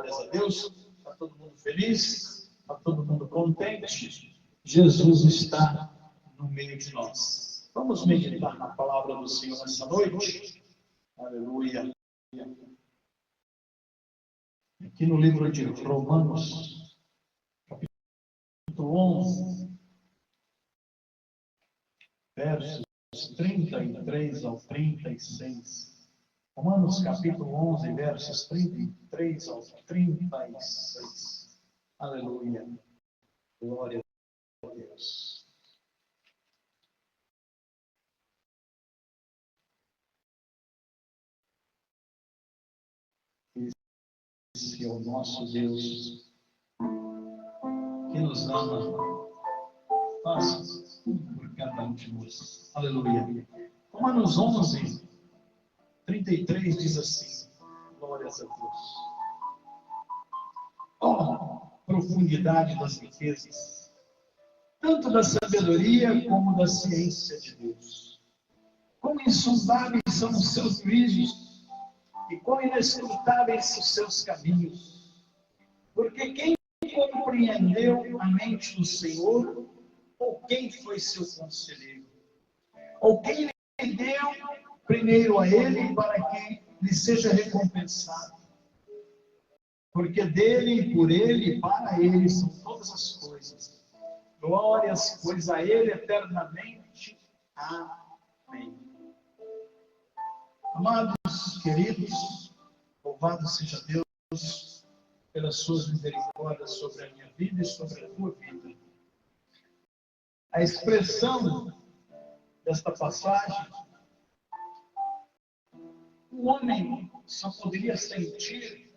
Glórias a Deus. Está todo mundo feliz? Está todo mundo contente? Jesus está no meio de nós. Vamos meditar na palavra do Senhor nessa noite? Aleluia. Aqui no livro de Romanos, capítulo 11, versos 33 ao 36. Romanos capítulo 11, versos 33 ao 36. Aleluia. Glória a Deus. Esse é o nosso Deus que nos ama. Faz tudo por cada um de nós. Aleluia. Romanos 11, 33 diz assim: glórias a Deus. Oh, profundidade das riquezas, tanto da sabedoria como da ciência de Deus. Quão insondáveis são os seus juízos e quão inescrutáveis os seus caminhos. Porque quem compreendeu a mente do Senhor, ou quem foi seu conselheiro? Ou quem lhe deu primeiro a ele para que lhe seja recompensado? Porque dele, por ele e para ele são todas as coisas. Glórias, pois a ele eternamente. Amém. Amados, queridos, louvado seja Deus pelas suas misericórdias sobre a minha vida e sobre a tua vida. A expressão desta passagem, o homem só poderia sentir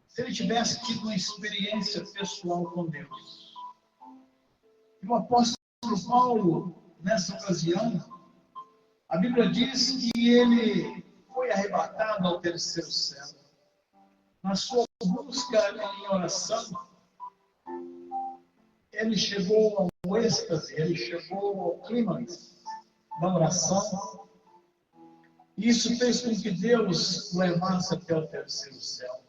se ele tivesse tido uma experiência pessoal com Deus. E o apóstolo Paulo, nessa ocasião, a Bíblia diz que ele foi arrebatado ao terceiro céu. Na sua busca em oração, ele chegou ao êxtase, ele chegou ao clímax da oração. Isso fez com que Deus o levasse até o terceiro céu.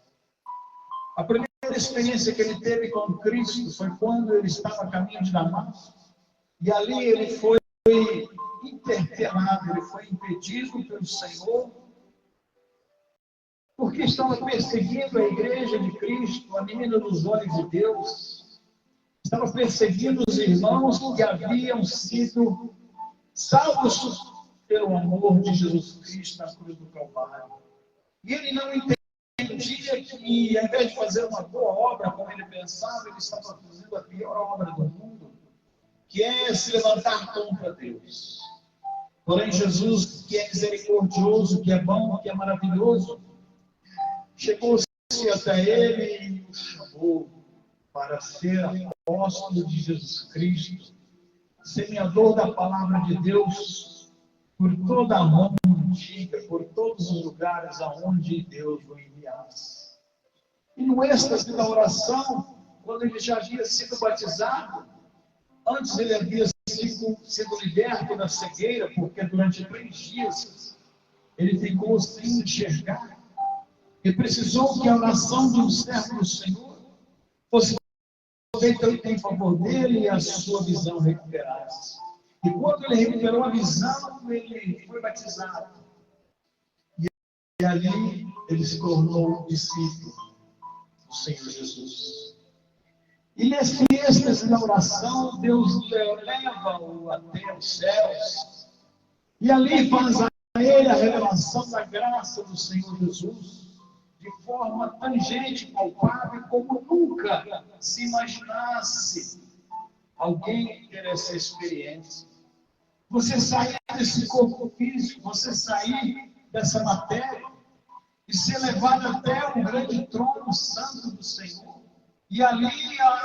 A primeira experiência que ele teve com Cristo foi quando ele estava a caminho de Damasco. E ali ele foi interpelado, ele foi impedido pelo Senhor, porque estava perseguindo a igreja de Cristo, a menina dos olhos de Deus. Estava perseguindo os irmãos que haviam sido salvos pelo amor de Jesus Cristo na cruz do Calvário. E ele não entendia que, ao invés de fazer uma boa obra, como ele pensava, ele estava fazendo a pior obra do mundo, que é se levantar contra Deus. Porém, Jesus, que é misericordioso, que é bom, que é maravilhoso, chegou-se até ele e o chamou para ser apóstolo de Jesus Cristo, semeador da palavra de Deus por toda a Roma antiga, por todos os lugares aonde Deus o enviasse. E no êxtase da oração, quando ele já havia sido batizado, antes ele havia sido liberto da cegueira, porque durante 3 dias ele ficou sem enxergar. E precisou que a oração de um servo do Senhor fosse feita em favor dele e a sua visão recuperasse. E quando ele recuperou a visão, ele foi batizado. E ali ele se tornou discípulo do Senhor Jesus. E nesse êxtase da oração, Deus leva-o até os céus. E ali faz a ele a revelação da graça do Senhor Jesus, de forma tangente, palpável, como nunca se imaginasse alguém ter essa experiência. Você sair desse corpo físico, você sair dessa matéria e ser levado até o grande trono santo do Senhor. E ali a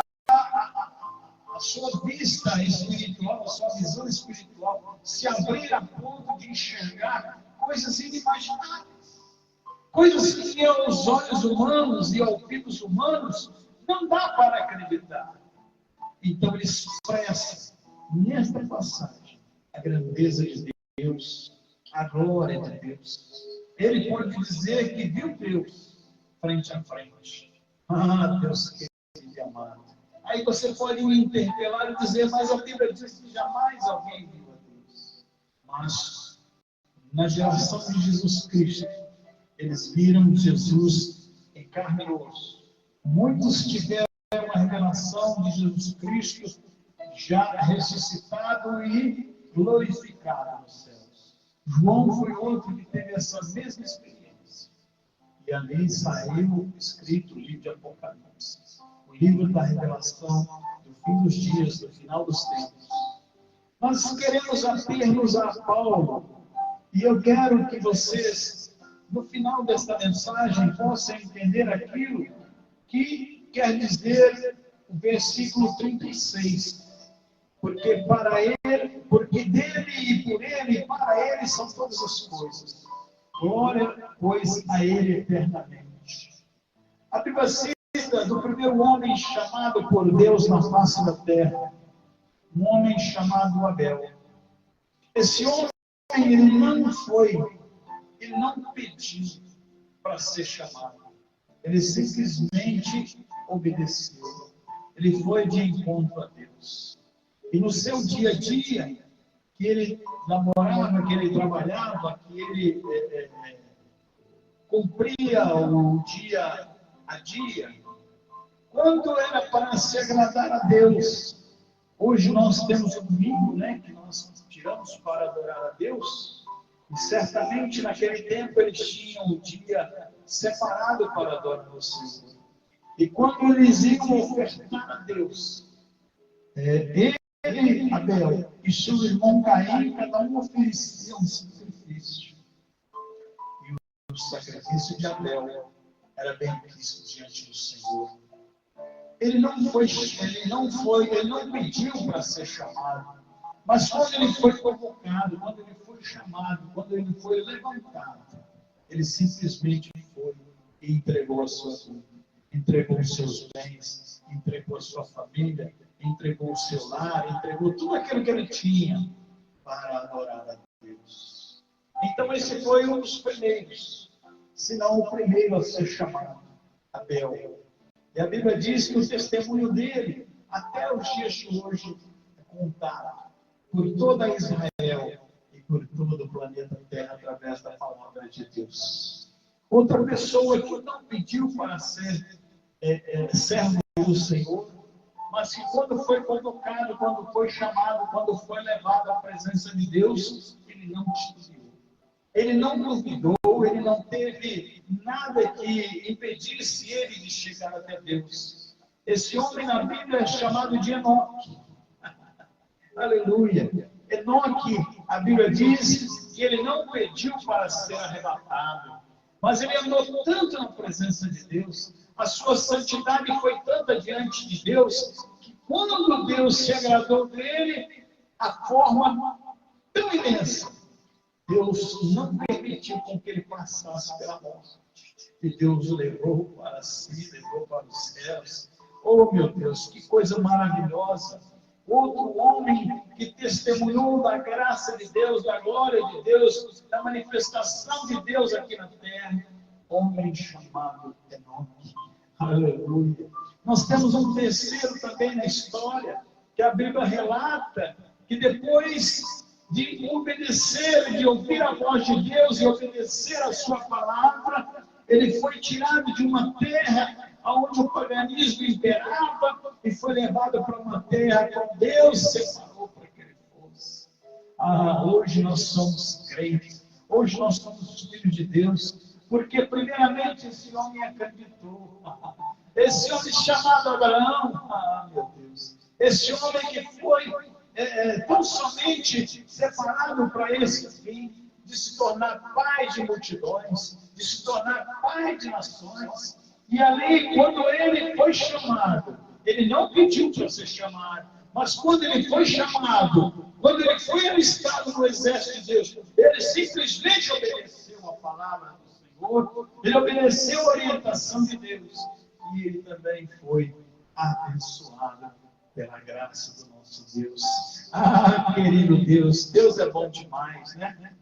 sua vista espiritual, a sua visão espiritual se abrir a ponto de enxergar coisas inimagináveis. Coisas que aos olhos humanos e aos ouvidos humanos não dá para acreditar. Então ele expressa nesta passagem a grandeza de Deus, a glória de Deus. Ele pode dizer que viu Deus, frente a frente. Ah, Deus querido e amado. Aí você pode me interpelar e dizer, mas a Bíblia diz que jamais alguém viu a Deus. Mas, na geração de Jesus Cristo, eles viram Jesus em carne e osso. Muitos tiveram a revelação de Jesus Cristo já ressuscitado e glorificado nos céus. João foi outro que teve essa mesma experiência. E ali saiu escrito o livro de Apocalipse, o livro da revelação do fim dos dias, do final dos tempos. Nós queremos ater-nos a Paulo, e eu quero que vocês, no final desta mensagem, possam entender aquilo que quer dizer o versículo 36. Porque dele e por ele e para ele são todas as coisas. Glória, pois, a ele eternamente. A Bíblia cita do primeiro homem chamado por Deus na face da terra, um homem chamado Abel. Esse homem, ele não pediu para ser chamado. Ele simplesmente obedeceu. Ele foi de encontro a Deus. E no seu dia a dia, que ele namorava, que ele trabalhava, que ele cumpria o dia a dia, quando era para se agradar a Deus. Hoje nós temos o domingo, né, que nós tiramos para adorar a Deus, e certamente naquele tempo eles tinham o dia separado para adorar o Senhor. E quando eles iam ofertar a Deus, ele, Abel e seu irmão Caim, cada um oferecia um sacrifício. E o sacrifício de Abel era bem visto diante do Senhor. Ele não pediu para ser chamado, mas quando ele foi convocado, quando ele foi chamado, quando ele foi levantado, ele simplesmente foi e entregou a sua vida, entregou os seus bens, entregou a sua família, entregou o seu lar, entregou tudo aquilo que ele tinha para adorar a Deus. Então esse foi um dos primeiros, se não o primeiro a ser chamado, Abel. E a Bíblia diz que o testemunho dele, até os dias de hoje, é contado por toda Israel e por todo o planeta Terra através da palavra de Deus. Outra pessoa que não pediu para ser servo do Senhor, mas que quando foi convocado, quando foi chamado, quando foi levado à presença de Deus, ele não titubeou. Ele não duvidou, ele não teve nada que impedisse ele de chegar até Deus. Esse homem na Bíblia é chamado de Enoque. Aleluia. Enoque, a Bíblia diz que ele não pediu para ser arrebatado, mas ele andou tanto na presença de Deus, a sua santidade foi tanta diante de Deus, que quando Deus se agradou dele, a forma tão imensa, Deus não permitiu com que ele passasse pela morte. E Deus o levou para si, levou para os céus. Oh, meu Deus, que coisa maravilhosa. Outro homem que testemunhou da graça de Deus, da glória de Deus, da manifestação de Deus aqui na terra. Homem chamado Enoque. Aleluia. Nós temos um terceiro também na história, que a Bíblia relata, que depois de obedecer, de ouvir a voz de Deus e obedecer a sua palavra, ele foi tirado de uma terra onde o paganismo imperava e foi levado para uma terra que Deus separou para que ele fosse. Hoje nós somos crentes, hoje nós somos filhos de Deus, porque primeiramente esse homem acreditou. Esse homem chamado Abraão, meu Deus, esse homem que foi tão somente separado para esse fim, de se tornar pai de multidões, de se tornar pai de nações. E ali, quando ele foi chamado, ele não pediu para ser chamado, mas quando ele foi chamado, quando ele foi alistado no exército de Deus, ele simplesmente obedeceu a palavra do Senhor, ele obedeceu a orientação de Deus, e ele também foi abençoado pela graça do nosso Deus. Querido Deus, Deus é bom demais, né?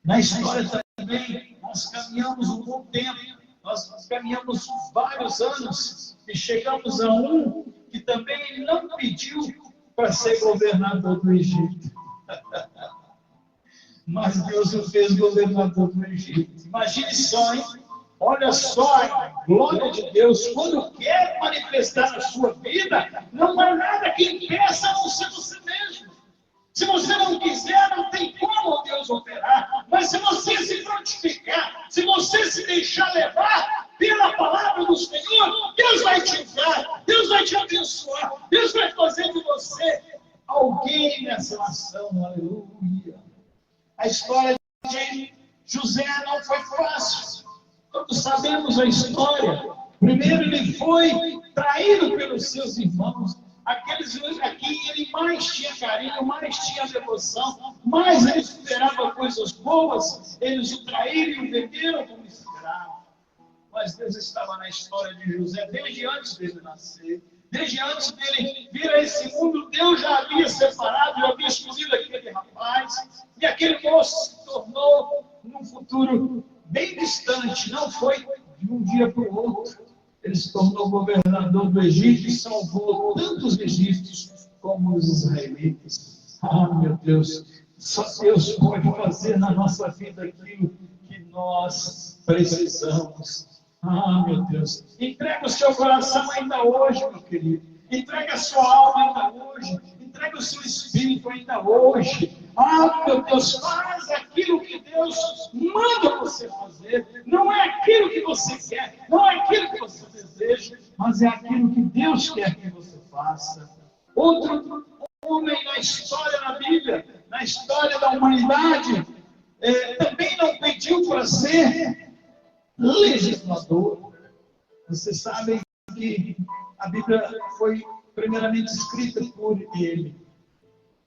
Na história também, nós caminhamos um bom tempo, Nós caminhamos vários anos e chegamos a um que também não pediu para ser governador do Egito. Mas Deus o fez governador do Egito. Imagine só, hein? Olha só a glória de Deus. Quando quer manifestar na sua vida, não há nada que impeça a não ser você mesmo. Se você não quiser, não tem como Deus operar. Mas se você se prontificar, se você se deixar levar pela palavra do Senhor, Deus vai te usar, Deus vai te abençoar, Deus vai fazer de você alguém nessa nação. Aleluia. A história de José não foi fácil. Todos sabemos a história. Primeiro ele foi traído pelos seus irmãos. Aqueles a quem ele mais tinha carinho, mais tinha devoção, mais ele esperava coisas boas, eles o traíram e o venderam como escravo. Mas Deus estava na história de José desde antes dele nascer, desde antes dele vir a esse mundo. Deus já havia separado, já havia escolhido aquele rapaz, e aquele moço se tornou num futuro bem distante, não foi de um dia para o outro. Ele se tornou governador do Egito e salvou tanto os egípcios como os israelitas. Ah, meu Deus, só Deus pode fazer na nossa vida aquilo que nós precisamos. Ah, meu Deus, entrega o seu coração ainda hoje, meu querido. Entrega a sua alma ainda hoje. Entrega o seu espírito ainda hoje. Ah, meu Deus, faz aquilo que Deus manda você fazer. Não é aquilo que você quer, não é aquilo que você deseja, mas é aquilo que Deus quer que você faça. Outro homem na história da Bíblia, na história da humanidade, também não pediu para ser legislador. Vocês sabem que a Bíblia foi primeiramente escrita por ele.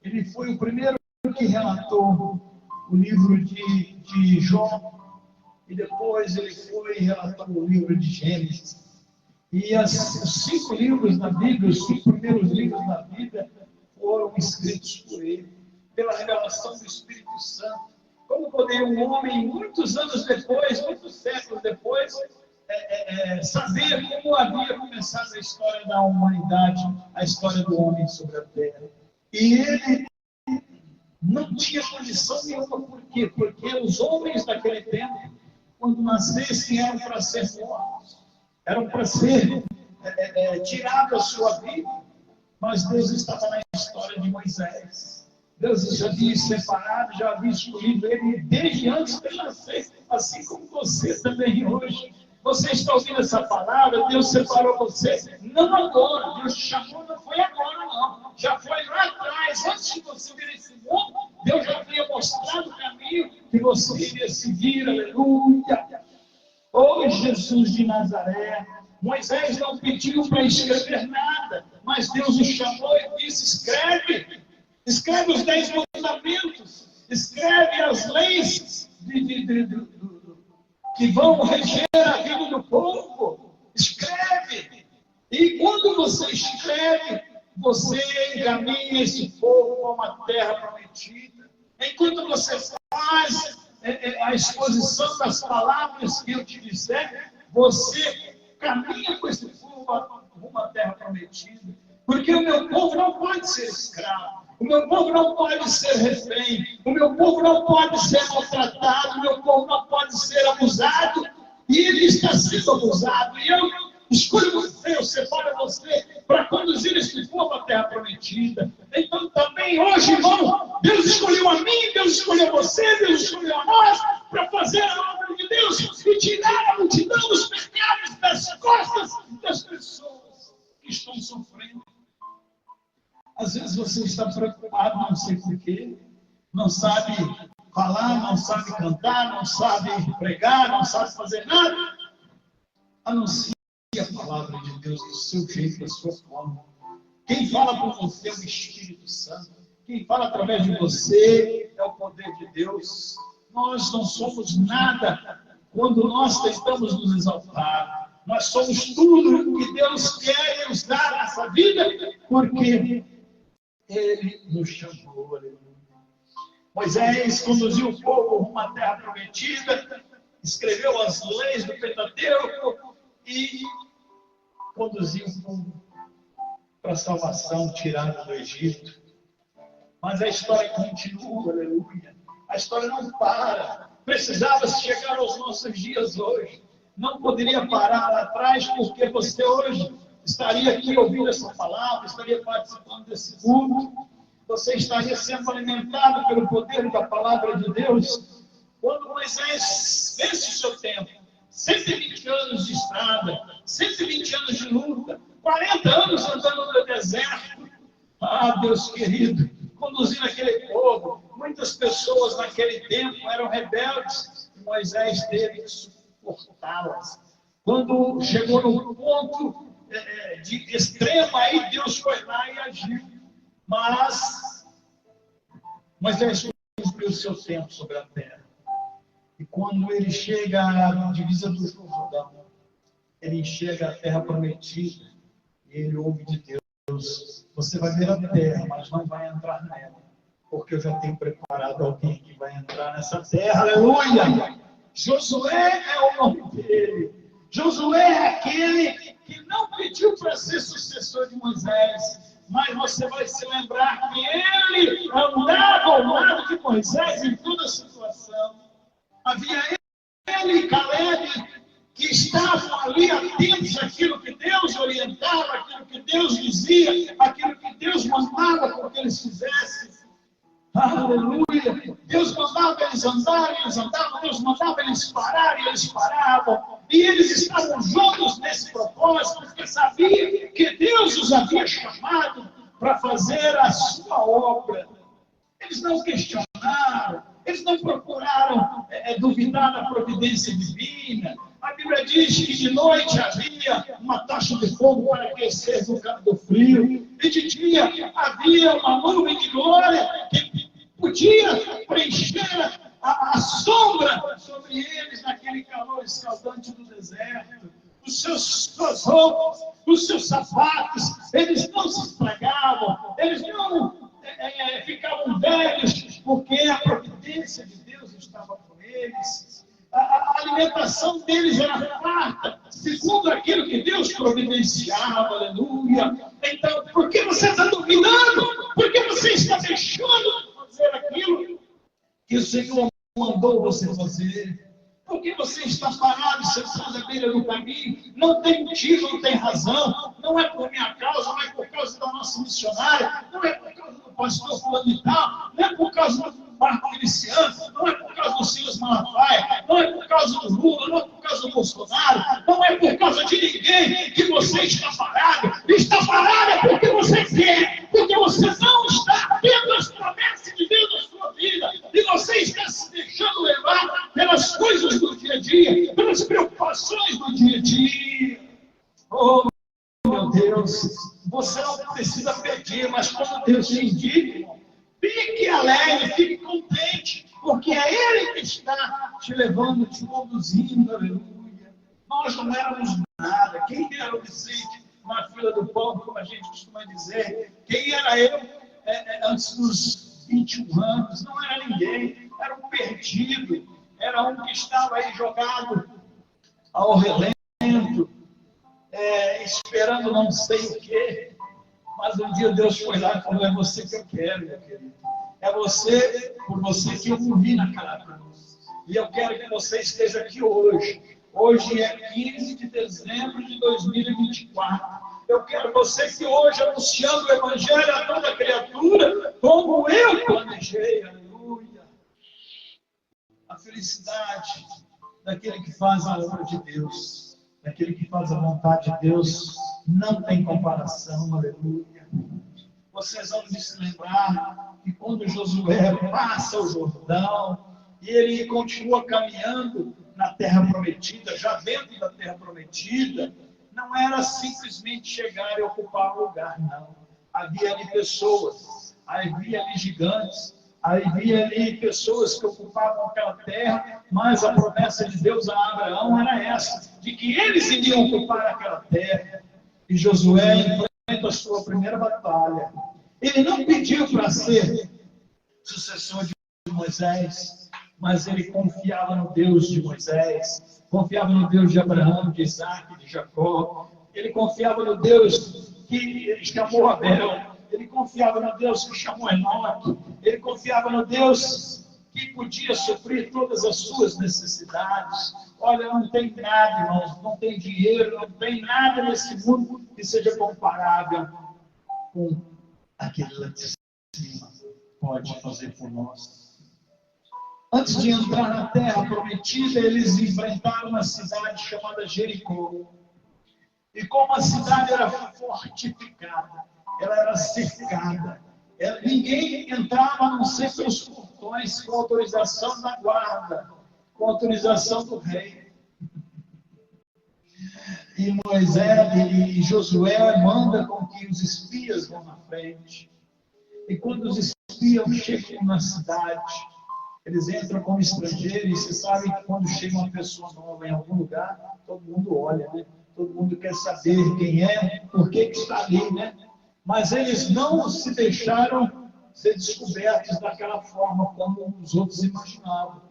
Ele foi o primeiro que relatou o livro de Jó, e depois ele foi e relatou o livro de Gênesis. E os 5 livros da Bíblia, os 5 primeiros livros da Bíblia, foram escritos por ele, pela revelação do Espírito Santo. Como poderia um homem, muitos anos depois, muitos séculos depois, saber como havia começado a história da humanidade, a história do homem sobre a terra? E ele não tinha condição nenhuma. Por quê? Porque os homens daquele tempo, quando nascessem, eram para ser mortos, eram para ser tirados da sua vida. Mas Deus estava na história de Moisés. Deus já havia separado, já havia escolhido ele desde antes de nascer, assim como você também hoje. Você está ouvindo essa palavra, Deus separou você, não agora, Deus te chamou, não foi agora não, já foi lá atrás, antes de você vir esse mundo, Deus já havia mostrado o caminho que você iria seguir, aleluia. Oh, Jesus de Nazaré, Moisés não pediu para escrever nada, mas Deus o chamou e disse: escreve os 10 mandamentos, escreve as leis que vão reger a vida do povo. Escreve. E quando você escreve, você encaminha esse povo para uma terra prometida. Enquanto você faz a exposição das palavras que eu te disser, você caminha com esse povo para uma terra prometida. Porque o meu povo não pode ser escravo. O meu povo não pode ser refém. O meu povo não pode ser maltratado. O meu povo não pode ser abusado. E ele está sendo abusado. E eu escolho você, eu separo você para conduzir esse povo à terra prometida. Então também hoje, irmão, Deus escolheu a mim, Deus escolheu você, Deus escolheu a nós para fazer a obra de Deus e tirar a multidão dos pecados das costas das pessoas que estão sofrendo. Às vezes você está preocupado, não sei porquê, não sabe falar, não sabe cantar, não sabe pregar, não sabe fazer nada. Anuncie a palavra de Deus do seu jeito, da sua forma. Quem fala por você é o Espírito Santo. Quem fala através de você é o poder de Deus. Nós não somos nada quando nós tentamos nos exaltar. Nós somos tudo que Deus quer usar nessa vida, porque Ele nos chamou. Moisés conduziu o povo rumo à terra prometida, escreveu as leis do Pentateuco e conduziu o povo para a salvação, tirado do Egito. Mas a história continua, aleluia. A história não para. Precisava chegar aos nossos dias hoje. Não poderia parar lá atrás, porque você hoje estaria aqui ouvindo essa palavra, estaria participando desse culto, você estaria sendo alimentado pelo poder da palavra de Deus. Quando Moisés vence o seu tempo, 120 anos de estrada, 120 anos de luta, 40 anos andando no deserto. Ah, Deus querido, conduzindo aquele povo. Muitas pessoas naquele tempo eram rebeldes e Moisés teve que suportá-las. Quando chegou no ponto de extremo, aí Deus foi lá e agiu. Mas Moisés cumpriu o seu tempo sobre a terra. E quando ele chega à divisa do Jordão, ele enxerga a terra prometida e ele ouve de Deus: você vai ver a terra, mas não vai entrar nela, porque eu já tenho preparado alguém que vai entrar nessa terra. Aleluia! Josué é o nome dele. Josué é aquele que não pediu para ser sucessor de Moisés, mas você vai se lembrar que ele andava ao lado de Moisés em toda a situação. Havia ele e Caleb que estavam ali atentos àquilo que Deus orientava, àquilo que Deus dizia, àquilo que Deus mandava para que eles fizessem. Aleluia! Deus mandava eles andarem, eles andavam. Deus mandava eles pararem, eles paravam. E eles estavam juntos nesse propósito, porque sabiam que Deus os havia chamado para fazer a sua obra. Eles não questionaram, eles não procuraram duvidar da providência divina. A Bíblia diz que de noite havia uma tocha de fogo para aquecer do frio, e de dia havia uma nuvem de glória que podia preencher a sombra sobre eles naquele calor escaldante do deserto. Suas roupas, os seus sapatos, eles não se estragavam, eles não ficavam velhos, porque a providência de Deus estava com eles. A alimentação deles era farta, segundo aquilo que Deus providenciava, aleluia. Então, por que você está duvidando? Por que você está deixando de fazer aquilo que o Senhor mandou você fazer? Por que você está parado, sentado à beira do caminho? Não tem motivo, não tem razão. Não é por minha causa, não é por causa da nossa missionária, não é por causa do pastor fulano e tal, não é por causa do Marco Feliciano, não é por causa do Silas Malafaia, não é por causa do Lula, não é por causa do Bolsonaro, não é por causa de ninguém que você está parado. Está parado é porque você quer, porque você não está vendo as promessas de Deus na sua vida, e você está se deixando levar pelas coisas do dia a dia, pelas preocupações do dia a dia. Oh, meu Deus, você não precisa pedir, mas quando Deus te indica, fique alegre, fique contente, porque é Ele que está te levando, te conduzindo, aleluia. Nós não éramos nada. Quem era o Vicente na fila do pão, como a gente costuma dizer? Quem era eu antes dos 21 anos? Não era ninguém, era um perdido, era um que estava aí jogado ao relento, esperando não sei o quê. Mas um dia Deus foi lá e falou: é você que eu quero, meu querido. É você, por você que eu morri naquela cruz. E eu quero que você esteja aqui hoje. Hoje é 15 de dezembro de 2024. Eu quero você que hoje, anunciando o Evangelho a toda criatura, como eu planejei. Aleluia. A felicidade daquele que faz a obra de Deus, daquele que faz a vontade de Deus, não tem comparação. Aleluia. Vocês vão se lembrar que quando Josué passa o Jordão e ele continua caminhando na terra prometida, já dentro da terra prometida, não era simplesmente chegar e ocupar um lugar, não. Havia ali pessoas, havia ali gigantes, havia ali pessoas que ocupavam aquela terra, mas a promessa de Deus a Abraão era essa, de que eles iriam ocupar aquela terra. E Josué enfrenta a sua primeira batalha. Ele não pediu para ser sucessor de Moisés, mas ele confiava no Deus de Moisés, confiava no Deus de Abraão, de Isaac, de Jacó, ele confiava no Deus que chamou Abel, ele confiava no Deus que chamou Enoque, ele confiava no Deus que podia suprir todas as suas necessidades. Olha, não tem nada, irmãos, não tem dinheiro, não tem nada nesse mundo que seja comparável com aquele lá de cima pode fazer por nós. Antes de entrar na terra prometida, eles enfrentaram uma cidade chamada Jericó. E como a cidade era fortificada, ela era cercada, ninguém entrava a não ser pelos portões, com autorização da guarda, com autorização do rei. E Moisés e Josué mandam com que os espias vão na frente. E quando os espias chegam na cidade, eles entram como estrangeiros, e você sabe que quando chega uma pessoa nova em algum lugar, todo mundo olha, né? Todo mundo quer saber quem é, por que está ali, né? Mas eles não se deixaram ser descobertos daquela forma como os outros imaginavam.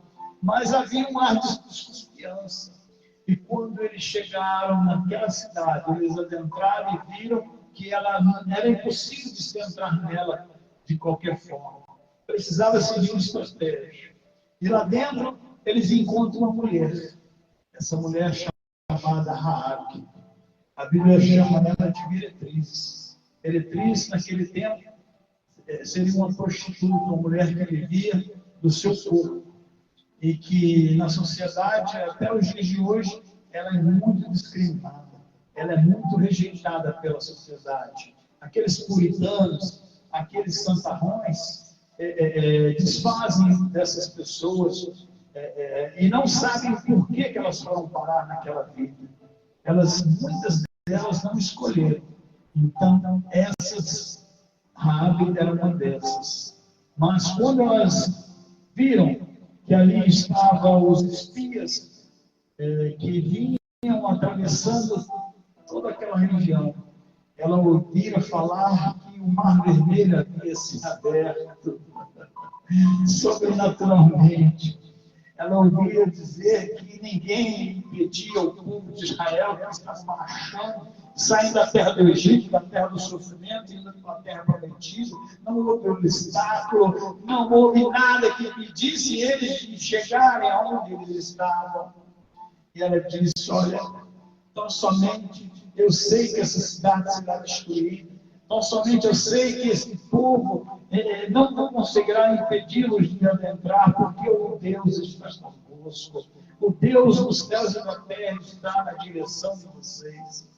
Mas havia um ar de desconfiança. E quando eles chegaram naquela cidade, eles adentraram e viram que ela era impossível de se entrar nela de qualquer forma. Precisava seguir uma estratégia. E lá dentro, eles encontram uma mulher. Essa mulher chamada Raabe. A Bíblia chama ela de meretriz. Meretriz, naquele tempo, seria uma prostituta, uma mulher que vivia do seu corpo. E que na sociedade, até os dias de hoje, ela é muito discriminada. Ela é muito rejeitada pela sociedade. Aqueles puritanos, aqueles santarrões, desfazem dessas pessoas e não sabem por que elas foram parar naquela vida. Muitas delas não escolheram. Então, essas, Raabe era uma dessas. Mas quando elas viram que ali estavam os espias que vinham atravessando toda aquela região, ela ouvira falar que o Mar Vermelho havia se aberto sobrenaturalmente. Ela ouvia dizer que ninguém impedia o povo de Israel que estava marchando, saindo da terra do Egito, da terra do sofrimento, indo para a terra prometida. Não houve obstáculo, não houve nada que impedisse eles de chegarem aonde eles estavam. E ela disse: olha, tão somente eu sei que essa cidade será destruída, tão somente eu sei que esse povo não conseguirá impedi-los de adentrar, porque o Deus está convosco. O Deus dos céus e da terra está na direção de vocês.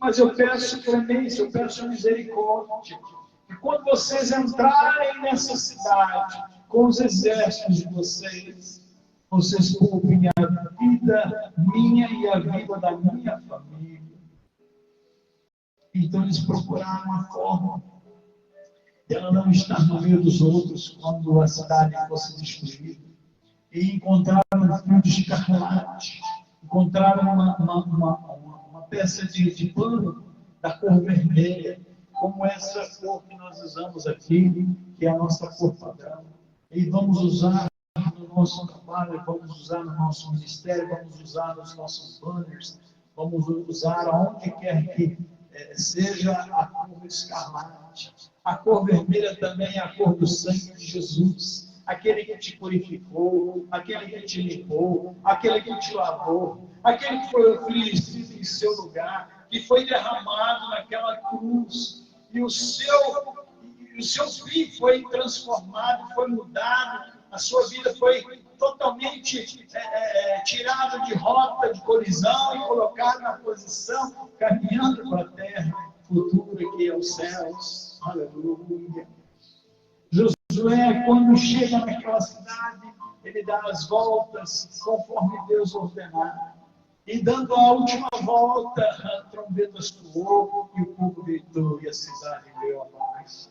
Mas eu peço clemência, eu peço misericórdia. E quando vocês entrarem nessa cidade, com os exércitos de vocês poupem a vida minha e a vida da minha família. Então eles procuraram uma forma de ela não estar no meio dos outros quando a cidade fosse destruída. E encontraram um fio de escarlate, encontraram uma peça de pano da cor vermelha, como essa cor que nós usamos aqui, que é a nossa cor padrão. E vamos usar no nosso trabalho, vamos usar no nosso ministério, vamos usar nos nossos banners, vamos usar aonde quer que seja a cor escarlate. A cor vermelha também é a cor do sangue de Jesus, aquele que te purificou, aquele que te limpou, aquele que te lavou, aquele que foi oferecido em seu lugar, que foi derramado naquela cruz, e o seu fim foi transformado, foi mudado, a sua vida foi totalmente tirada de rota de colisão e colocada na posição, caminhando para a terra futura, que é os céus. Aleluia. Josué, quando chega naquela cidade, ele dá as voltas conforme Deus ordenar. E dando a última volta, a trombeta soou e o povo gritou e a cidade veio abaixo.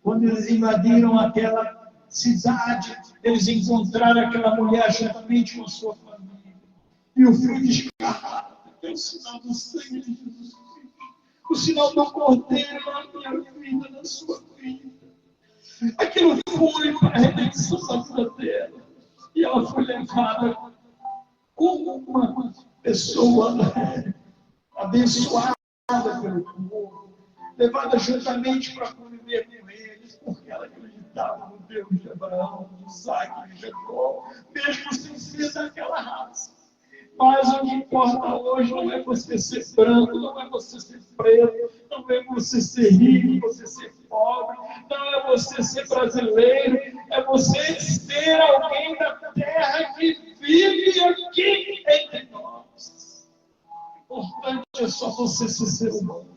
Quando eles invadiram aquela cidade, eles encontraram aquela mulher juntamente com sua família. E o fio de escarlate, que é o sinal do sangue de Jesus Cristo, o sinal do Cordeiro na minha vida, na sua vida. Aquilo foi para a redenção da vida dela. E ela foi levada como uma pessoa abençoada pelo povo, levada juntamente para conviver com eles, porque ela acreditava no Deus de Abraão, de Isaac e de Jacó, mesmo sem ser daquela raça. Mas o que importa hoje não é você ser branco, não é você ser preto, não é você ser rico, você ser pobre, não é você ser brasileiro, é você ser alguém da terra que vive aqui entre nós. O importante é só você ser humano.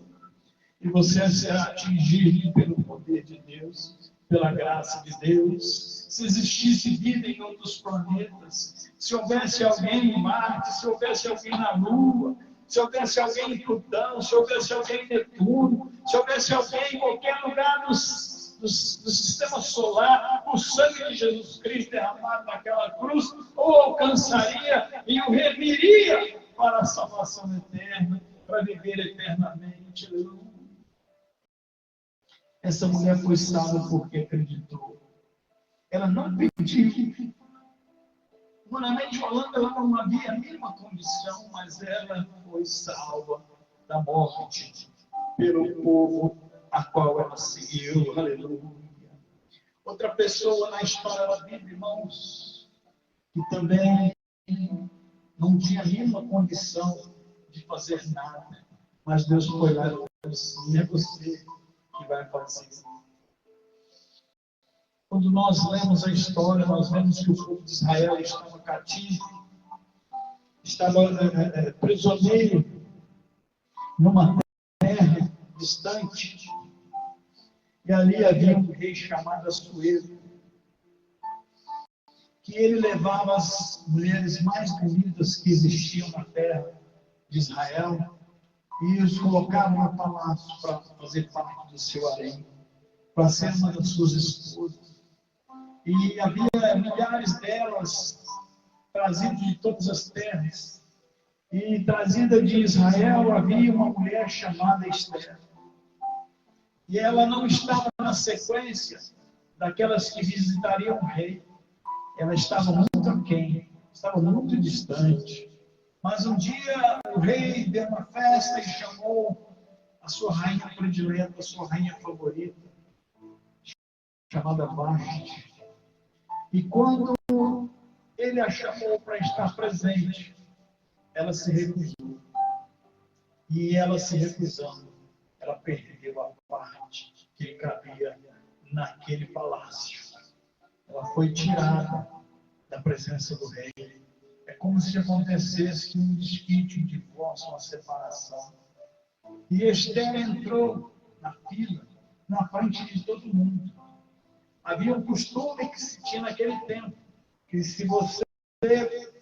E você será atingido pelo poder de Deus, pela graça de Deus. Se existisse vida em outros planetas, se houvesse alguém em Marte, se houvesse alguém na Lua, se houvesse alguém em Plutão, se houvesse alguém em Netuno, se houvesse alguém em qualquer lugar do sistema solar, o sangue de Jesus Cristo derramado naquela cruz o alcançaria e o remiria para a salvação eterna, para viver eternamente. Aleluia. Essa mulher foi salva porque acreditou. Ela não pediu. Humanamente falando, ela não havia a mínima condição, mas ela foi salva da morte pelo povo a qual ela seguiu. Aleluia. Outra pessoa na história da Bíblia, irmãos, que também não tinha a mínima condição de fazer nada, mas Deus foi lá e disse: é você que vai fazer. Quando nós lemos a história, nós vemos que o povo de Israel estava cativo, estava prisioneiro numa terra distante, e ali havia um rei chamado Assuero, que ele levava as mulheres mais bonitas que existiam na terra de Israel e os colocava no palácio para fazer parte do seu harém, para ser uma das suas esposas. E havia milhares delas trazidas de todas as terras. E trazida de Israel havia uma mulher chamada Esther. E ela não estava na sequência daquelas que visitariam o rei. Ela estava muito aquém, estava muito distante. Mas um dia o rei deu uma festa e chamou a sua rainha predileta, a sua rainha favorita, chamada Vashti. E quando ele a chamou para estar presente, ela se recusou. E ela se recusando, ela perdeu a parte que lhe cabia naquele palácio. Ela foi tirada da presença do rei. É como se acontecesse um desquite, um divórcio, uma separação. E Esther entrou na fila, na frente de todo mundo. Havia um costume que se tinha naquele tempo, que se você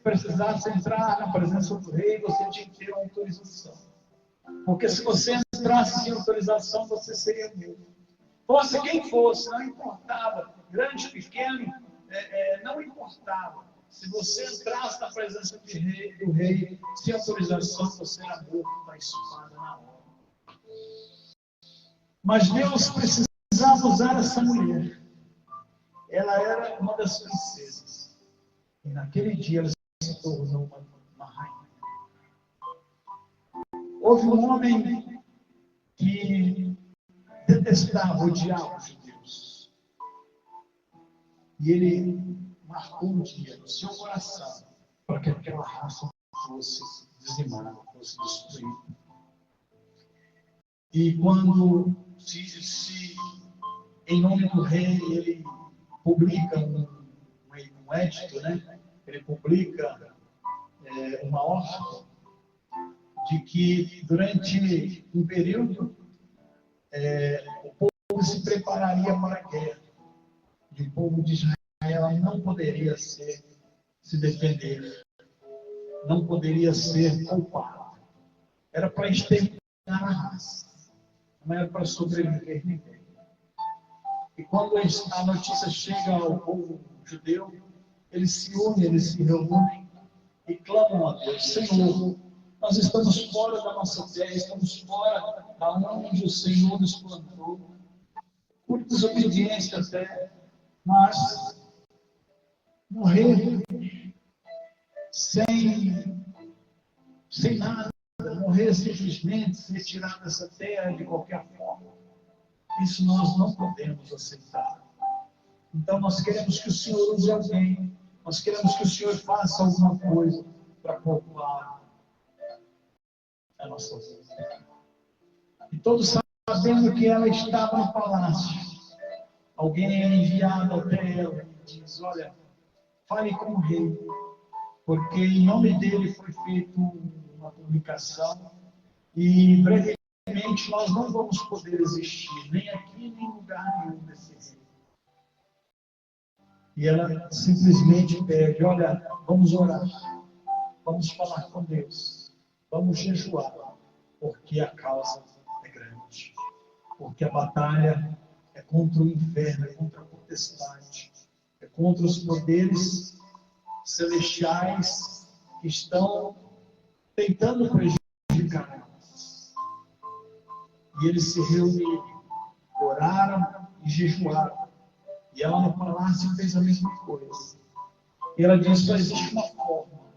precisasse entrar na presença do rei, você tinha que ter uma autorização. Porque se você entrasse sem autorização, você seria morto. Fosse quem fosse, não importava, grande, pequeno, não importava. Se você entrasse na presença do rei sem autorização, você era morto na espada na hora. Mas Deus precisava usar essa mulher. Ela era uma das princesas. E naquele dia ela se tornou uma rainha. Houve um homem que detestava, odiava os judeus. E ele marcou um dia no seu coração para que aquela raça fosse dizimada, fosse destruída. E quando em nome do rei, ele publica um édito, né? Ele publica uma ordem de que durante um período o povo se prepararia para a guerra. E o povo de Israel não poderia se defender, não poderia ser poupado. Era para exterminar a raça, não era para sobreviver ninguém. E quando a notícia chega ao povo judeu, eles se unem, eles se reúnem e clamam a Deus: Senhor, nós estamos fora da nossa terra, estamos fora da onde o Senhor nos plantou, por desobediência até, mas morrer sem nada, morrer simplesmente, ser tirado dessa terra de qualquer forma. Isso nós não podemos aceitar. Então nós queremos que o Senhor use alguém, nós queremos que o Senhor faça alguma coisa para poupar a nossa vida. E todos sabendo que ela estava no palácio, alguém é enviado até ela e diz: olha, fale com o rei, porque em nome dele foi feita uma publicação e brevemente nós não vamos poder existir, nem aqui, nem em lugar nenhum desse rei. E ela simplesmente pede: olha, vamos orar, vamos falar com Deus, vamos jejuar, porque a causa é grande, porque a batalha é contra o inferno, é contra a potestade, é contra os poderes celestiais que estão tentando prejudicar nós. E eles se reuniram, oraram e jejuaram. E ela no palácio fez a mesma coisa. E ela disse: só existe uma forma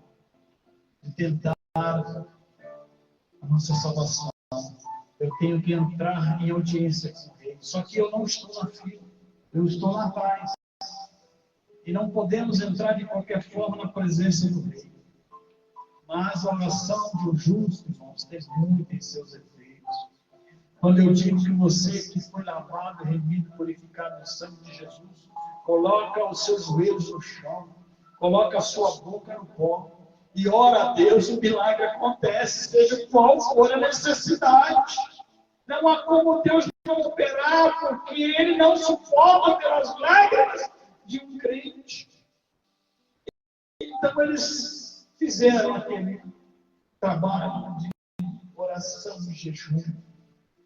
de tentar a nossa salvação. Eu tenho que entrar em audiência com o rei. Só que eu não estou na fila, eu estou lá atrás. E não podemos entrar de qualquer forma na presença do rei. Mas a oração de um justo, irmãos, tem muito em seus efeitos. Quando eu digo que você que foi lavado, remido, purificado no sangue de Jesus, coloca os seus joelhos no chão, coloca a sua boca no pó e ora a Deus, o milagre acontece, seja qual for a necessidade. Não há como Deus não operar, porque Ele não suporta pelas lágrimas de um crente. Então eles fizeram aquele trabalho de oração e jejum,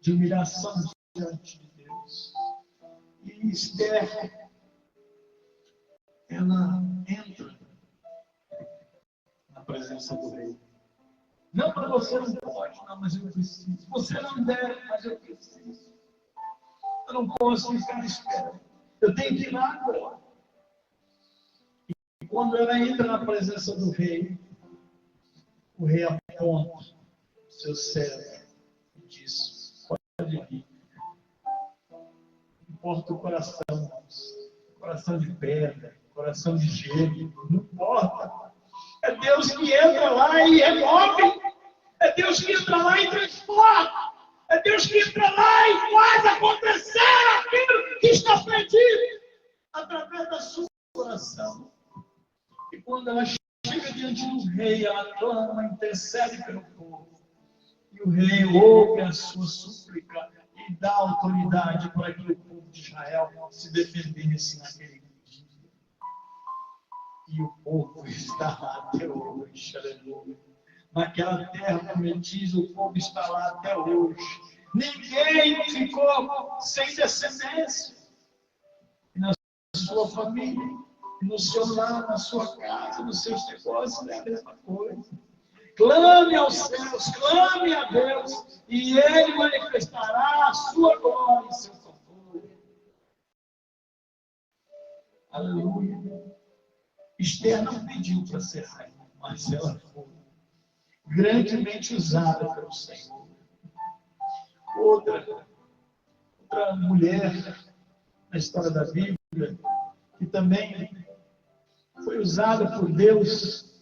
de humilhação diante de Deus. E Esther, ela entra na presença do rei. Não, para você não pode, não, mas eu preciso. Você não deve, mas eu preciso. Eu não posso ficar esperando. Eu tenho que ir lá agora. E quando ela entra na presença do rei, o rei aponta o seu servo e diz: pode vir. Importa o coração de pedra, coração de gelo, não importa. É Deus que entra lá e remove. É Deus que entra lá e transforma. É Deus que entra lá e faz acontecer aquilo que está perdido através da sua oração. E quando ela chega diante do rei, ela clama, intercede pelo povo. E o rei ouve a sua súplica e dá autoridade para que o povo de Israel se defendesse naquele dia. E o povo está lá até hoje, aleluia. Naquela terra prometida, o povo está lá até hoje. Ninguém ficou sem descendência. E na sua família, no seu lar, na sua casa, nos seus negócios, é a mesma coisa. Clame aos céus, clame a Deus, e Ele manifestará a sua glória em seu favor. Aleluia. Esther não pediu para ser rainha, mas ela foi grandemente usada pelo Senhor. Outra mulher na história da Bíblia, que também foi usada por Deus,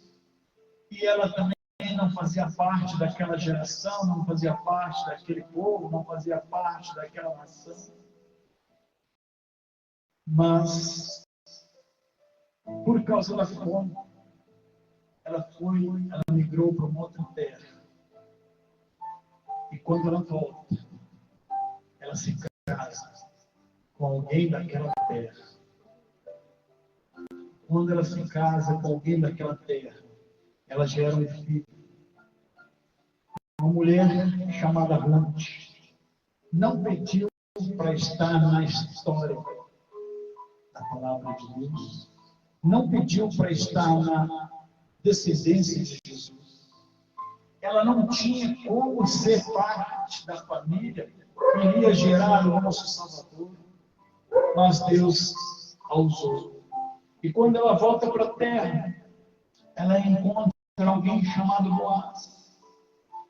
e ela também não fazia parte daquela geração, não fazia parte daquele povo, não fazia parte daquela nação. Mas, por causa da fome, ela migrou para uma outra terra. E quando ela volta, ela se casa com alguém daquela terra. Quando ela se casa com alguém daquela terra, ela gera um filho. Uma mulher chamada Ruth não pediu para estar na história da palavra de Deus. Não pediu para estar na descendência de Jesus. Ela não tinha como ser parte da família que iria gerar o nosso Salvador. Mas Deus a usou. E quando ela volta para a terra, ela encontra alguém chamado Boaz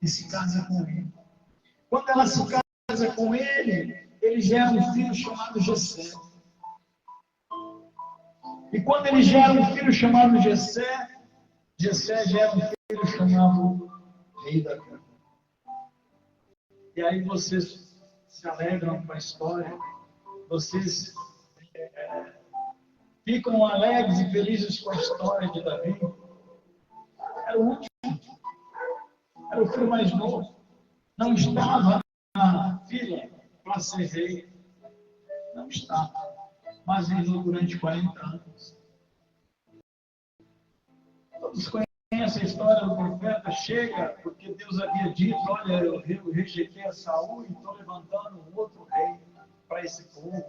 e se casa com ele. Quando ela se casa com ele, ele gera um filho chamado Jessé. E quando ele gera um filho chamado Jessé, Jessé gera um filho chamado Rei da Cana. E aí vocês se alegram com a história, vocês ficam alegres e felizes com a história de Davi. Era o último, era o filho mais novo, não estava na fila para ser rei, não estava, mas reinou durante 40 anos. Todos conhecem a história do profeta, chega, porque Deus havia dito, olha, eu rejeitei a Saul e estou levantando um outro rei para esse povo.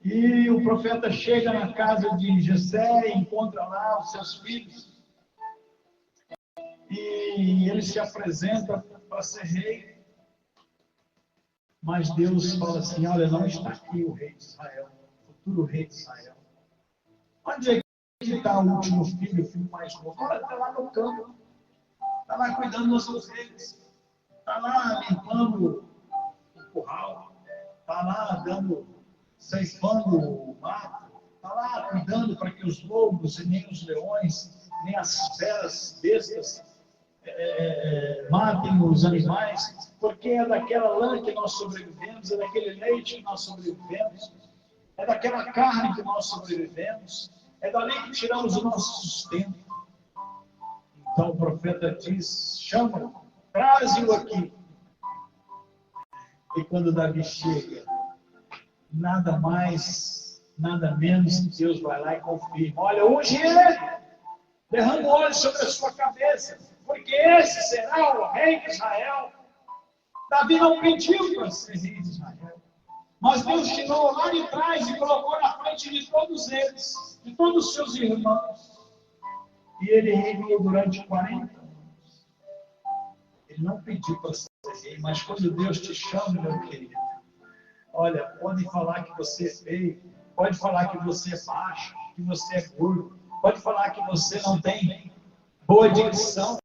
E o profeta chega na casa de Jessé e encontra lá os seus filhos. E ele se apresenta para ser rei. Mas Deus fala assim, olha, não está aqui o rei de Israel, o futuro rei de Israel. Onde é que está o último filho, o filho mais novo? Olha, está lá no campo. Está lá cuidando das ovelhas. Está lá limpando o curral. Está lá ceifando o mato. Está lá cuidando para que os lobos e nem os leões, nem as feras bestas matem os animais, porque é daquela lã que nós sobrevivemos, é daquele leite que nós sobrevivemos, é daquela carne que nós sobrevivemos, é dali que tiramos o nosso sustento. Então o profeta diz, chama-o, traze-o aqui. E quando Davi chega, nada mais, nada menos que Deus vai lá e confirma, olha, hoje ele derrama óleo sobre a sua cabeça, porque esse será o rei de Israel. Davi não pediu para ser rei de Israel, mas Deus tirou lá de trás e colocou na frente de todos eles, de todos os seus irmãos. E ele reinou durante 40 anos. Ele não pediu para ser rei, mas quando Deus te chama, meu querido, olha, pode falar que você é feio, pode falar que você é baixo, que você é gordo, pode falar que você não tem boa dicção,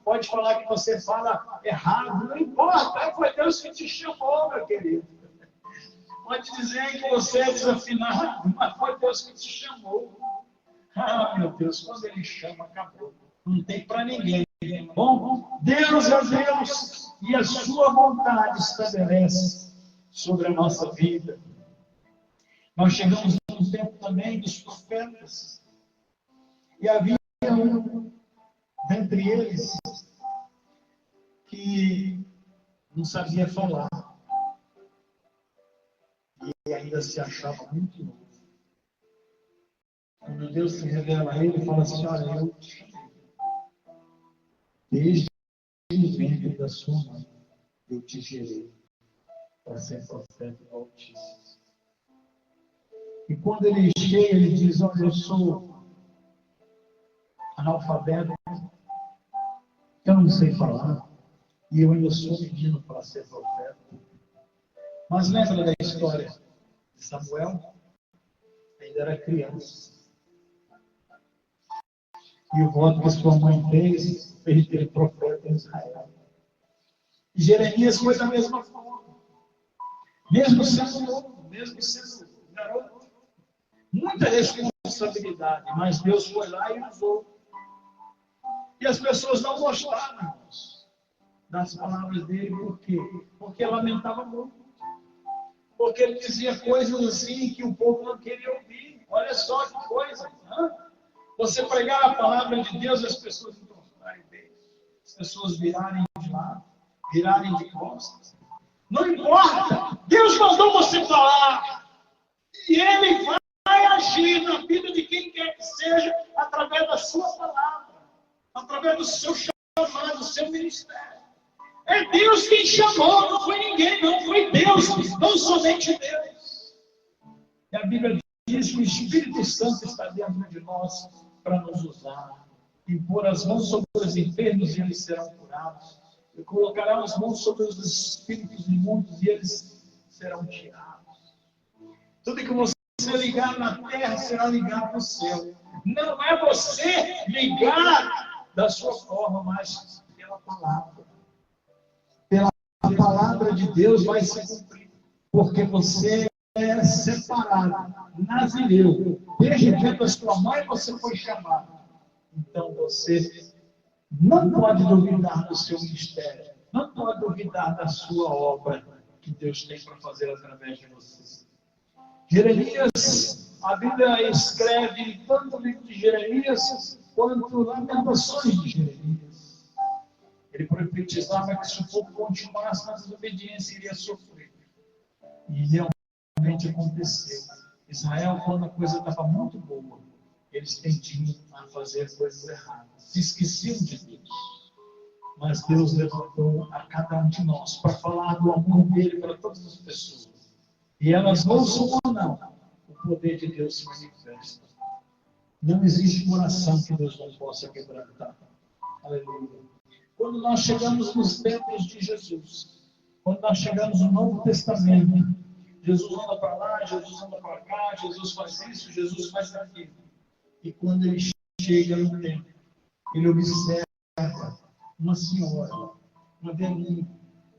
pode falar que você fala errado, não importa, foi Deus que te chamou, meu querido. Pode dizer que você é desafinado, mas foi Deus que te chamou. Ah, meu Deus, quando Ele chama, acabou. Não tem para ninguém. Bom, Deus é Deus e a sua vontade estabelece sobre a nossa vida. Nós chegamos no tempo também dos profetas. E havia um dentre eles que não sabia falar e ainda se achava muito novo. Quando Deus se revela a ele, fala assim, olha, eu te chamei. Desde o ventre da sua mãe, eu te gerei para ser profeta do Altíssimo. E quando ele chega, ele diz, olha, eu sou analfabeto, eu não sei falar, e eu ainda sou menino para ser profeta. Mas lembra da história de Samuel? Ainda era criança. E o voto que sua mãe fez dele profeta em Israel. E Jeremias foi da mesma forma. Mesmo sendo novo, mesmo sendo garoto. Muita responsabilidade, mas Deus foi lá e usou. E as pessoas não gostaram, irmãos, das palavras dele. Por quê? Porque lamentava muito. Porque ele dizia coisas assim que o povo não queria ouvir. Olha só que coisa. Você pregar a palavra de Deus e as pessoas não gostarem dele. As pessoas virarem de lado, virarem de costas. Não importa. Deus mandou você falar. E Ele vai agir na vida de quem quer que seja através da sua palavra. Através do seu chamado, do seu ministério. É Deus quem chamou, não foi ninguém, não. Foi Deus, não somente Deus. E a Bíblia diz que o Espírito Santo está dentro de nós para nos usar. E pôr as mãos sobre os enfermos e eles serão curados. E colocará as mãos sobre os espíritos imundos e eles serão tirados. Tudo que você você ligar na terra, será ligado no céu. Não é você ligar da sua forma, mas pela palavra. Pela palavra de Deus vai se cumprir. Porque você é separado, nazireu. Desde dentro da sua mãe você foi chamado. Então você não pode duvidar do seu ministério. Não pode duvidar da sua obra que Deus tem para fazer através de você. Jeremias, a Bíblia escreve tanto o livro de Jeremias quanto Lamentações de Jeremias. Ele profetizava que se o povo continuasse na desobediência, iria sofrer. E realmente aconteceu. Israel, quando a coisa estava muito boa, eles tendiam a fazer coisas erradas. Se esqueciam de Deus. Mas Deus levantou a cada um de nós para falar do amor dele para todas as pessoas. E elas ouçam ou não, o poder de Deus se manifesta. Não existe coração que Deus não possa quebrantar. Aleluia. Quando nós chegamos nos tempos de Jesus, quando nós chegamos no Novo Testamento, Jesus anda para lá, Jesus anda para cá, Jesus faz isso, Jesus faz aquilo. E quando ele chega no templo, ele observa uma senhora, uma velhinha,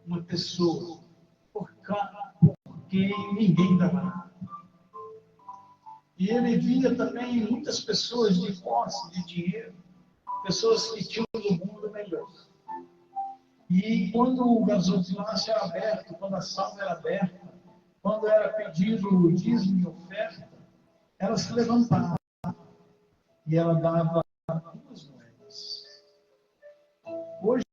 uma pessoa, porque ninguém estava lá. E ele via também muitas pessoas de posse, de dinheiro, pessoas que tinham um mundo melhor. E quando o gasofilácio era aberto, quando a salva era aberta, quando era pedido o dízimo e oferta, ela se levantava e ela dava 2 moedas. Hoje,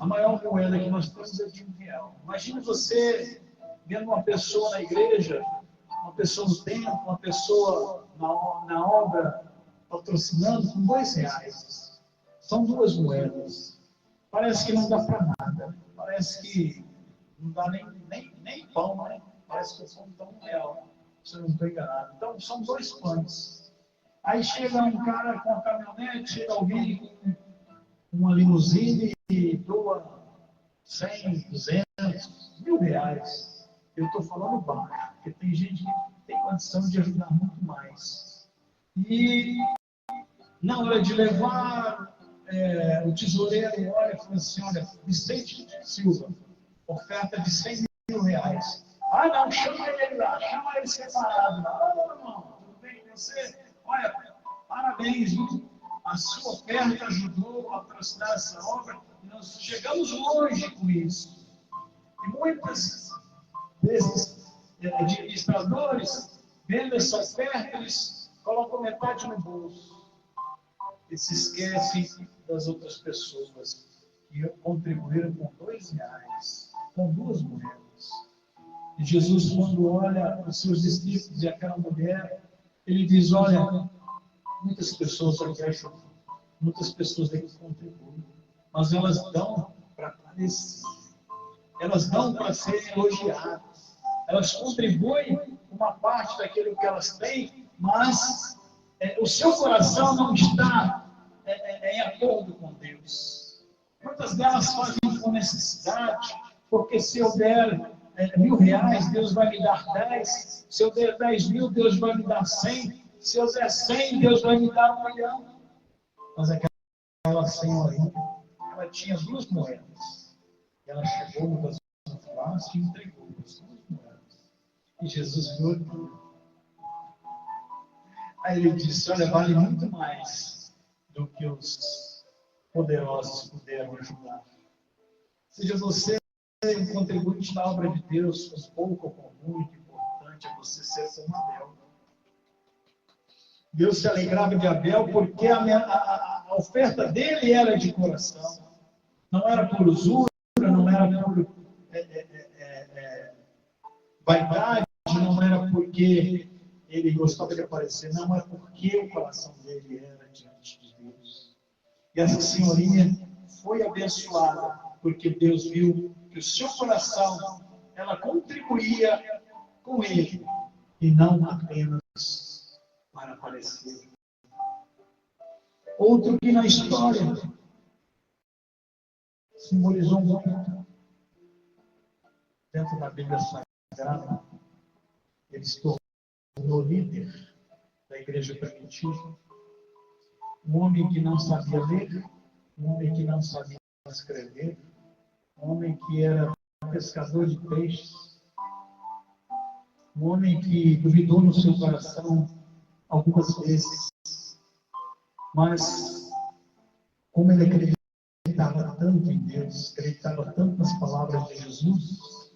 a maior moeda que nós temos é de R$1. Imagine você vendo uma pessoa na igreja, uma pessoa no templo, uma pessoa na obra, patrocinando com R$2. São 2 moedas. Parece que não dá para nada. Parece que não dá nem pão, né? Parece que o pão está R$1, se eu não estou enganado. Então, são 2 pães. Aí chega um cara com a caminhonete, chega alguém com uma limusine e doa 100, 200, R$1.000. Eu estou falando baixo, porque tem gente que tem condição de ajudar muito mais. E na hora de levar, o tesoureiro olha e fala assim, olha, Vicente Silva, oferta de R$100.000. Ah, não, chama ele lá, chama ele separado lá. Não, irmão, tudo bem com você? Olha, parabéns, viu? A sua oferta ajudou a patrocinar essa obra e nós chegamos longe com isso. E muitos desses administradores, vendo essa oferta, eles colocam metade no bolso e se esquecem das outras pessoas que contribuíram com R$2, com 2 moedas. E Jesus, quando olha os seus discípulos e aquela mulher, ele diz, olha, muitas pessoas aqui ajudam, muitas pessoas aqui contribuem, mas elas dão para aparecer, elas dão para serem elogiadas, elas contribuem uma parte daquilo que elas têm, mas o seu coração não está em acordo com Deus. Muitas delas fazem com necessidade, porque se eu der R$1.000, Deus vai me dar 10. Se eu der 10.000, Deus vai me dar 100. Se eu der 100, Deus vai me dar 1.000.000. Mas aquela senhorinha, ela tinha 2 moedas. Ela chegou no gasofilácio e entregou as 2 moedas. E Jesus viu aquilo. Aí ele disse, olha, vale muito mais do que os poderosos puderam ajudar. Seja você um contribuinte na obra de Deus, com pouco ou com muito, importante é você ser como Abel. Deus se alegrava de Abel porque a oferta dele era de coração. Não era por usura, não era por vaidade, não era porque ele gostava de aparecer, não, era porque o coração dele era diante de Deus. E essa senhorinha foi abençoada porque Deus viu que o seu coração, ela contribuía com ele, e não apenas para aparecer. Outro que na história simbolizou muito, dentro da Bíblia Sagrada, ele se tornou tornou líder da igreja primitiva. Um homem que não sabia ler, um homem que não sabia escrever, um homem que era pescador de peixes, um homem que duvidou no seu coração algumas vezes, mas como ele acreditava tanto em Deus, acreditava tanto nas palavras de Jesus,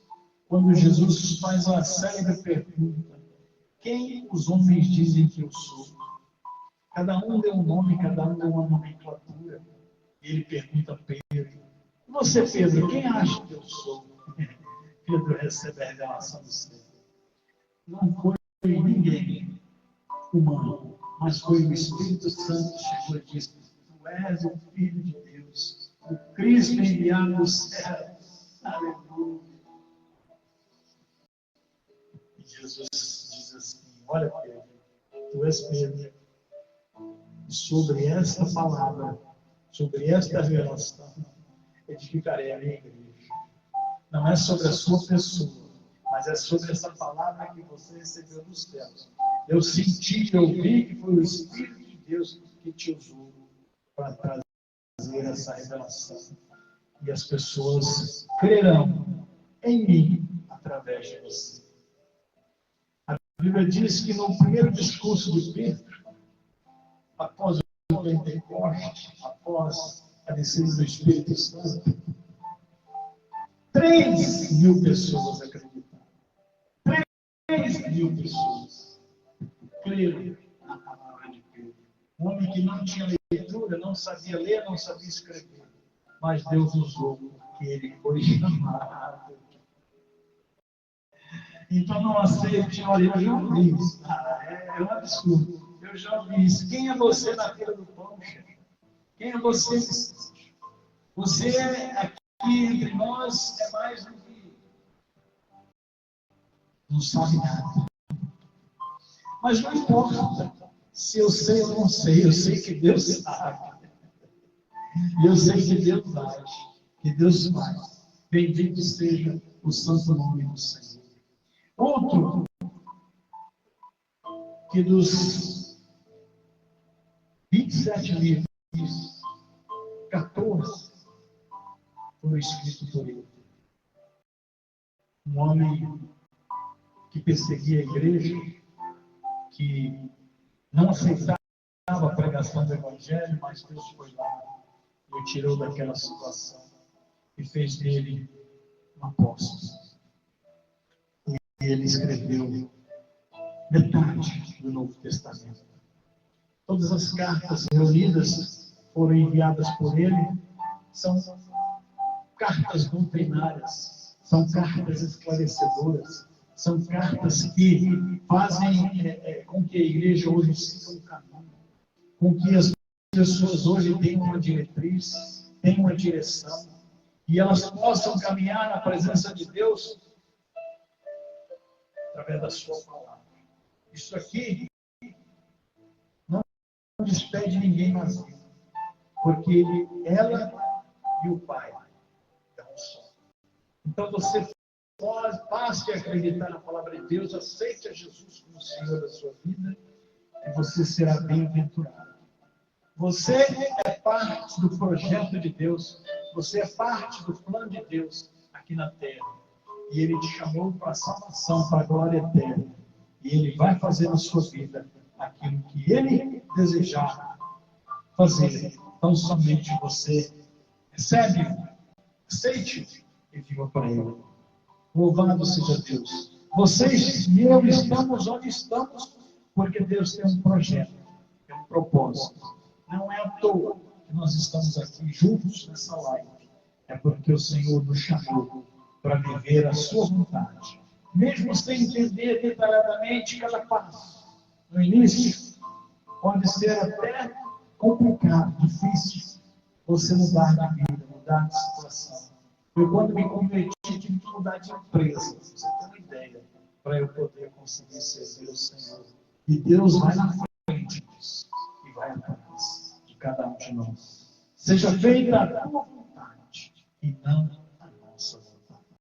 quando Jesus faz a célebre pergunta: quem os homens dizem que eu sou? Cada um deu um nome, cada um deu uma nomenclatura. E ele pergunta a Pedro: você, Pedro, quem acha que eu sou? Pedro recebe a revelação do céu. Não foi ninguém humano, mas foi o Espírito Santo que chegou e disse: tu és o Filho de Deus, o Cristo enviado do céu. Aleluia. E Jesus diz assim: olha, Pedro, tu és Pedro, e sobre esta palavra, sobre esta revelação, edificarei a minha igreja. Não é sobre a sua pessoa, mas é sobre essa palavra que você recebeu dos céus. Eu senti, eu vi que foi o Espírito de Deus que te usou para trazer essa revelação. E as pessoas crerão em mim através de você. A Bíblia diz que no primeiro discurso de Pedro, após o Pentecoste, após a descida do Espírito Santo, 3.000 pessoas acreditaram. 3.000 pessoas creram na palavra de Pedro. Um homem que não tinha leitura, não sabia ler, não sabia escrever. Mas Deus usou porque ele foi chamado. Então não aceite, olha, eu já ouvi isso. É um absurdo. Eu já ouvi isso. Quem é você na fila do pão, chefe? Quem é você? Você aqui entre nós é mais do que não sabe nada. Mas não importa se eu sei ou não sei, eu sei que Deus sabe. E eu sei que Deus age, que Deus faz. Bendito seja o santo nome do Senhor. Outro, que dos 27 livros, 14 foram escritos por ele. Um homem que perseguia a igreja, que não aceitava a pregação do Evangelho, mas Deus foi lá e o tirou daquela situação e fez dele um apóstolo. E ele escreveu metade do Novo Testamento. Todas as cartas reunidas foram enviadas por ele, são cartas doutrinárias, são cartas esclarecedoras, são cartas que fazem com que a igreja hoje siga um caminho, com que as pessoas hoje tenham uma diretriz, tenham uma direção, e elas possam caminhar na presença de Deus através da sua palavra. Isso aqui não despede ninguém vazio, porque ela e o Pai é um só. Então você passe a acreditar na palavra de Deus, aceite a Jesus como Senhor da sua vida, e você será bem-aventurado. Você é parte do projeto de Deus, você é parte do plano de Deus aqui na terra. E Ele te chamou para a salvação, para a glória eterna. E Ele vai fazer na sua vida aquilo que Ele desejar fazer. Então somente você recebe, aceite e viva para Ele. Louvado seja Deus. Vocês e eu estamos onde estamos porque Deus tem um projeto, tem um propósito. Não é à toa que nós estamos aqui juntos nessa live. É porque o Senhor nos chamou para viver a sua vontade. Mesmo sem entender detalhadamente cada passo. No início, pode ser até complicado, difícil, você mudar de vida, mudar de situação. Eu, quando me converti, tive que mudar de empresa. Você tem uma ideia, para eu poder conseguir servir o Senhor. E Deus vai na frente disso e vai atrás de cada um de nós. Seja feita a tua vontade e não